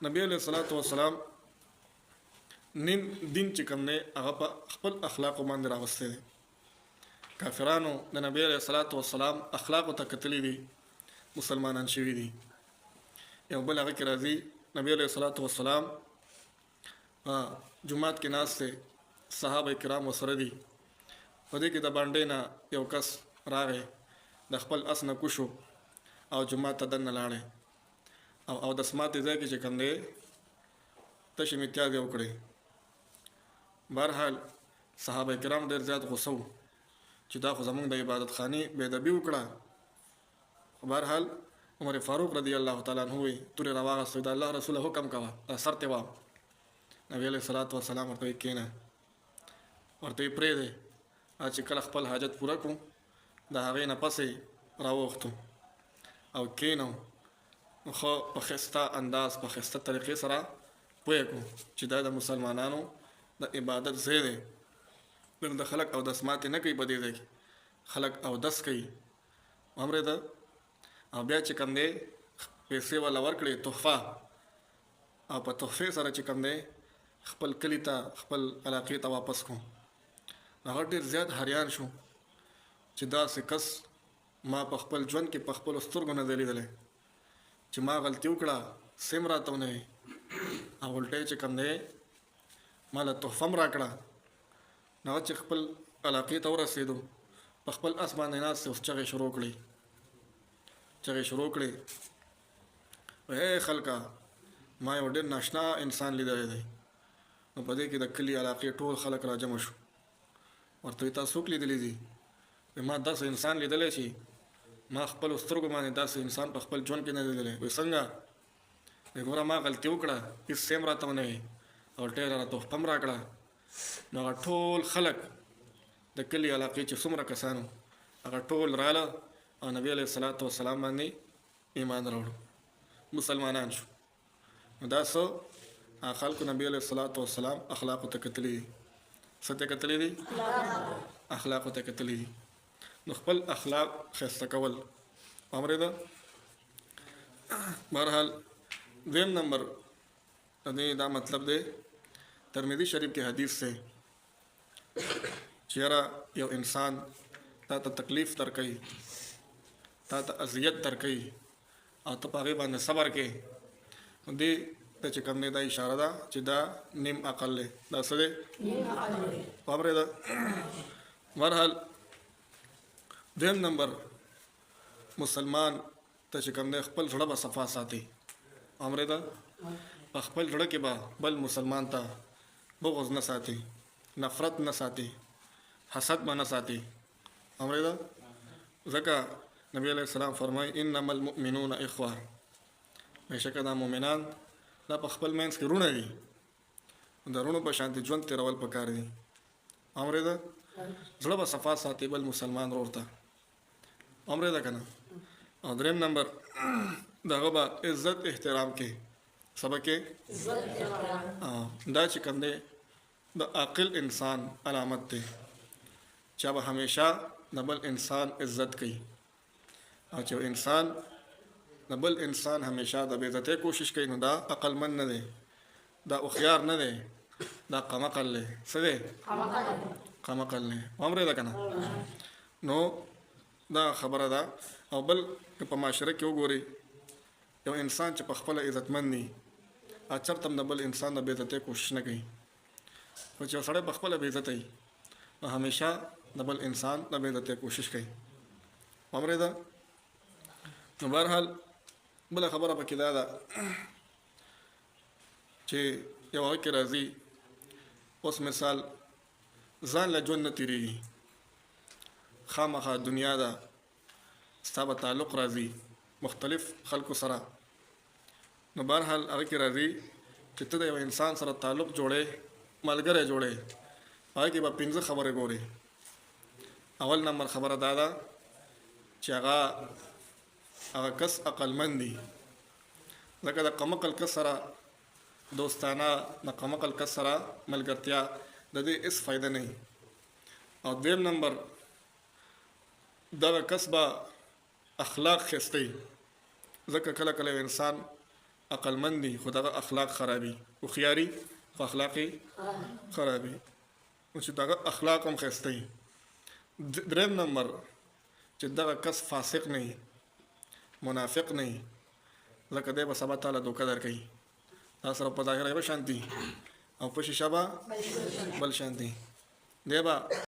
نبی علیہ الصلوۃ والسلام نیم دین چې کوم دی هغه په خپل اخلاقو باندې راوستی دی. کافرانو د نبی علیہ الصلوۃ والسلام اخلاقو ته کتلی دي، مسلمانان شوي دي. یو بل هغه کې راځي نبی علیہ الصلوۃ والسلام جمعات کې ناست دی، صحابه کرام ورسره دي. په دې کې د باندې نه یو کس راغی، د خپل اس نه کوشو او جمعات ته دننه لاړی او د سماعت ځای کې چې کوم دی تشې امتیاز یې وکړی. بهرحال صحابه کرام ډېر زیات غوسه وو چې دا خو زمونږ د عبادت خانې بې ادبي وکړه. بهرحال عمر فاروق رضی الله تعالی عنه وی تورې راواغسته، د الله رسول حکم کوه سر ته وام. نبی علیہ الصلوۃ والسلام ورته وی کېنه، ورته یې پرېږدی. چې کله خپل حاجت پوره کړو د هغې نه پسې راووښتو او کېنو، خو په ښایسته انداز په ښایسته طریقې سره پوه کړو چې دا د مسلمانانو د عبادت ځای دی. د خلک اودس ماتې نه کوي په دې ځای کې، خلک اودس کوي. اورېده؟ او بیا چې کوم دی پیسې والا ورکړې تحفه، او په تحفې سره چې کوم دی خپل کلي ته خپل علاقې ته واپس کړو. هغه ډېر زیات حیران شو چې داسې کس ما په خپل ژوند کې په خپلو سترګو نه دی لیدلی چې ما غلطي وکړه سیم راته ونه وي، او الټی چې کوم دی ما له تحفه هم راکړه. نو چې خپل علاقې ته ورسېدو په خپل اس باندې ناست اوس چغې شروع کړې. اے خلکه ما یو ډېر ناشنا انسان لیدلی دی. نو په دې کې د کلي علاقې ټول خلک راجمع شو. ورته وایي تاسو څوک لیدلی دي؟ ما داسې انسان لیدلی چې ما خپلو سترګو باندې داسې انسان په خپل ژوند کې نه لیدلی. وایي څنګه؟ وایي ګوره ما غلطي وکړه، هېڅ سیم راته ونه وي او ډېر راته تحفه هم راکړه. نو هغه ټول خلک د کلي علاقې چې څومره کسانو هغه ټول راله او نبی علیہ الصلوۃ والسلام باندې ایمان راوړو، مسلمانان شو. نو دا څه خلکو نبی علیہ الصلوۃ والسلام اخلاقو ته کتلي دي. څه ته کتلي دي؟ اخلاقو ته کتلي دي. نو خپل اخلاق ښایسته کول. اورېده؟ بهرحال دویم نمبر د دې دا مطلب دی، ترمذی شریف کې حدیث دی چې یاره یو انسان تا ته تکلیف درکوي، تا ته اذیت درکوي او ته په هغې باندې صبر کوې، دې ته چې کوم دی دا اشاره ده چې دا نیم عقل دی. دا څه دی؟ اورېده؟ بهرحال دویم نمبر مسلمان ته چې کوم دی خپل زړه به صفا ساتي. اورېده؟ په خپل زړه کې به بل مسلمان ته بغض نه ساتي، نفرت نه ساتي، حسد به نه ساتي. اورېده؟ ځکه نبی علیہ السلام فرمایي انما المؤمنون اخوه، بېشکه دا مؤمنان دا په خپل منځ کې رونه دي، د رونو په شانتې ژوند تېرول پکار دي. اورېده؟ زړه به صفا ساتي بل مسلمان ورور ته. اورېده که نه؟ او دریم نمبر د هغه به عزت احترام کې سبا کې دا چې کوم دی د عاقل انسان علامت دی چې به همیشه د بل انسان عزت کوي. او چې انسان د بل انسان همیشه د بې عزتۍ کوشش کوي نو دا عقلمند نه دی، دا هوښیار نه دی، دا قمعقل دی. څه دی؟ قمعقل دی. اورېده که نه؟ نو دا خبره ده. او بل که په معاشره کې وګورئ یو انسان چې په خپله عزتمند دی چېرته هم د بل انسان د بې عزتۍ کوشش نه کوي. خو چې یو سړی په خپله بې عزته وي نو همیشه د بل انسان د بې عزتۍ کوشش کوي. اورېده؟ نو بهرحال بله خبره پکې دا ده چې یو هغه کې راځي اوس مثال ځان له ژوند نه تېرېږي، خامخا دنیا ده، ستا به تعلق راځي مختلف خلکو سره. نو بهرحال هغه کې راځي چې ته د یو انسان سره تعلق جوړې، ملګری جوړې، هغه کې به 5 خبرې ګورې. اول نمبر خبره دا ده چې هغه کس عقلمند دی، ځکه د قمعقل کس سره دوستانه، د قمعقل کس سره ملګرتیا د دې هېڅ فایده نه وي. او دویم نمبر دغه کس به اخلاق ښایسته وي، ځکه کله کله انسان عقلمند دي خو دغه اخلاق خرابي هوښیاري خو اخلاق یې خرابي نو چې دغه اخلاق هم ښایسته وي دریم نمبر چې دغه کس فاسق نه وي منافق نه وي لکه دی به سبا تعالی دوکه درکوي تا سره په ظاهره به شانتي او په شیشه به بل شانتي دی به